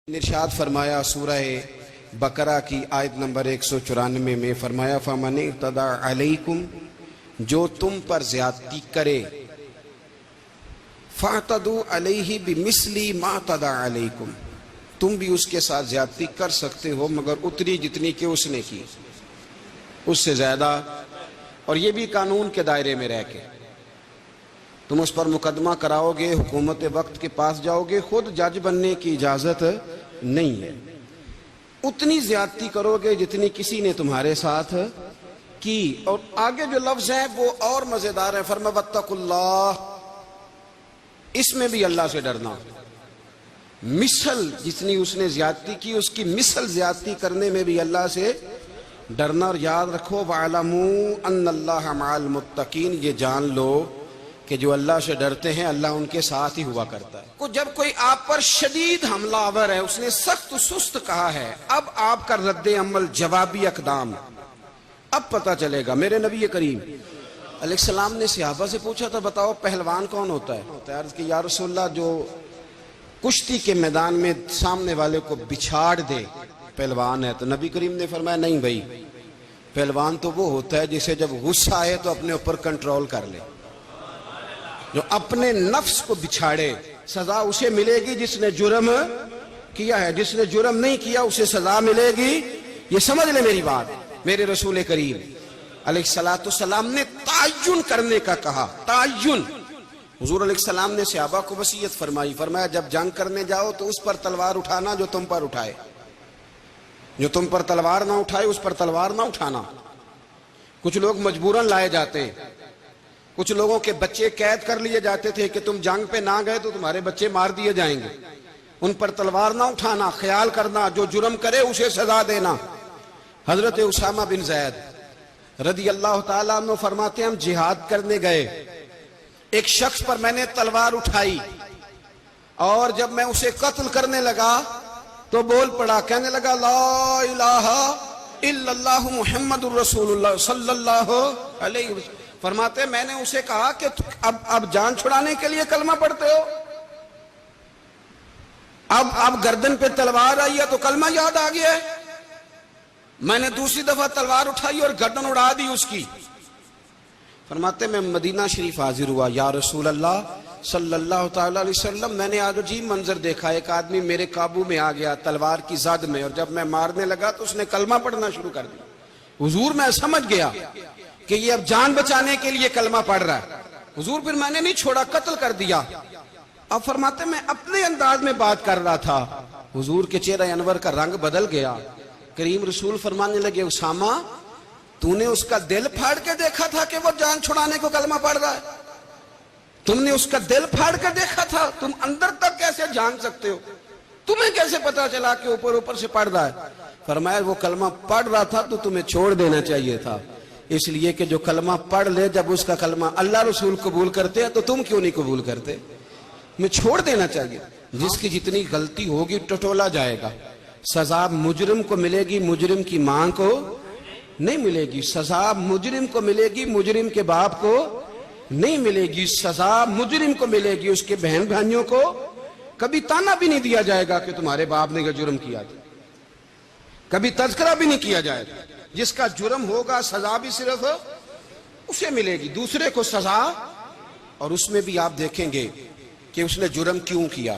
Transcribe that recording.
ارشاد فرمایا سورہ بقرہ کی آیت نمبر 194 میں فرمایا فَمَنِ اعْتَدَىٰ عَلَيْكُمْ جو تم پر زیادتی کرے فَاعْتَدُوا عَلَيْهِ بِمِثْلِ مَا اعْتَدَىٰ عَلَيْكُمْ تم بھی اس کے ساتھ زیادتی کر سکتے ہو مگر اتنی جتنی کہ اس نے کی، اس سے زیادہ، اور یہ بھی قانون کے دائرے میں رہ کے۔ تم اس پر مقدمہ کراؤ گے، حکومت وقت کے پاس جاؤ گے، خود جج بننے کی اجازت نہیں ہے، اتنی زیادتی کرو گے جتنی کسی نے تمہارے ساتھ کی۔ اور آگے جو لفظ ہیں وہ اور مزیدار ہیں، فرمایا وَاتَّقُوا اللَّهَ، اس میں بھی اللہ سے ڈرنا، مثل جتنی اس نے زیادتی کی اس کی مثل زیادتی کرنے میں بھی اللہ سے ڈرنا۔ اور یاد رکھو وَاعْلَمُوا أَنَّ اللَّهَ مَعَ الْمُتَّقِينَ، یہ جان لو کہ جو اللہ سے ڈرتے ہیں اللہ ان کے ساتھ ہی ہوا کرتا ہے۔ جب کوئی آپ پر شدید حملہ آور ہے، اس نے سخت سست کہا ہے، اب آپ کا رد عمل جوابی اقدام، اب پتہ چلے گا۔ میرے نبی کریم علیہ السلام نے صحابہ سے پوچھا تھا بتاؤ پہلوان کون ہوتا ہے؟ عرض کہ یا رسول اللہ جو کشتی کے میدان میں سامنے والے کو بچھاڑ دے پہلوان ہے۔ تو نبی کریم نے فرمایا نہیں بھائی، پہلوان تو وہ ہوتا ہے جسے جب غصہ آئے تو اپنے اوپر کنٹرول کر لے، جو اپنے نفس کو بچھاڑے۔ سزا اسے ملے گی جس نے جرم کیا ہے، جس نے جرم نہیں کیا اسے سزا ملے گی۔ یہ سمجھ لے میری بات۔ میرے رسول کریم علیہ السلام نے تعین کرنے کا کہا، تعین۔ حضور علیہ السلام نے صحابہ کو وصیت فرمائی، فرمایا جب جنگ کرنے جاؤ تو اس پر تلوار اٹھانا جو تم پر اٹھائے، جو تم پر تلوار نہ اٹھائے اس پر تلوار نہ اٹھانا۔ کچھ لوگ مجبوراً لائے جاتے ہیں، کچھ لوگوں کے بچے قید کر لیے جاتے تھے کہ تم جنگ پہ نہ گئے تو تمہارے بچے مار دیے جائیں گے، ان پر تلوار نہ اٹھانا، خیال کرنا جو جرم کرے اسے سزا دینا۔ حضرت اسامہ بن زید رضی اللہ تعالیٰ عنہ فرماتے ہیں ہم جہاد کرنے گئے، ایک شخص پر میں نے تلوار اٹھائی اور جب میں اسے قتل کرنے لگا تو بول پڑا، کہنے لگا لا الہ الا اللہ محمد الرسول اللہ صلی اللہ علیہ وسلم۔ فرماتے میں نے اسے کہا کہ اب جان چھڑانے کے لیے کلمہ پڑھتے ہو، اب گردن پہ تلوار آئی ہے تو کلمہ یاد آ گیا ہے۔ میں نے دوسری دفعہ تلوار اٹھائی اور گردن اڑا دی اس کی۔ فرماتے میں مدینہ شریف حاضر ہوا، یا رسول اللہ صلی اللہ تعالی علیہ وسلم میں نے آج عجیب منظر دیکھا، ایک آدمی میرے قابو میں آ گیا تلوار کی زد میں، اور جب میں مارنے لگا تو اس نے کلمہ پڑھنا شروع کر دیا۔ حضور میں سمجھ گیا کہ یہ اب جان بچانے کے لیے کلمہ پڑھ رہا ہے۔ حضور پھر میں نے نہیں چھوڑا، قتل کر دیا۔ اب فرماتے میں اپنے انداز میں بات کر رہا تھا، حضور کے چہرہ انور کا رنگ بدل گیا۔ کریم رسول فرمانے لگے اسامہ تو نے اس کا دل پھاڑ کے دیکھا تھا کہ وہ جان چھڑانے کو کلمہ پڑھ رہا ہے؟ تم نے اس کا دل پھاڑ کے دیکھا تھا؟ تم اندر تک کیسے جان سکتے ہو؟ تمہیں کیسے پتا چلا کہ اوپر سے پڑھ رہا ہے؟ فرمایا وہ کلمہ پڑھ رہا تھا تو تمہیں چھوڑ دینا چاہیے تھا، اس لیے کہ جو کلمہ پڑھ لے جب اس کا کلمہ اللہ رسول قبول کرتے ہیں تو تم کیوں نہیں قبول کرتے؟ میں چھوڑ دینا چاہیے۔ جس کی جتنی غلطی ہوگی ٹٹولا جائے گا، سزا مجرم کو ملے گی، مجرم کی ماں کو نہیں ملے گی۔ سزا مجرم کو ملے گی، مجرم کے باپ کو نہیں ملے گی۔ سزا مجرم کو ملے گی، اس کے بہن بھائیوں کو کبھی تانا بھی نہیں دیا جائے گا کہ تمہارے باپ نے یہ جرم کیا تھا، کبھی تذکرہ بھی نہیں کیا جائے گا۔ جس کا جرم ہوگا سزا بھی صرف اسے ملے گی، دوسرے کو سزا۔ اور اس میں بھی آپ دیکھیں گے کہ اس نے جرم کیوں کیا۔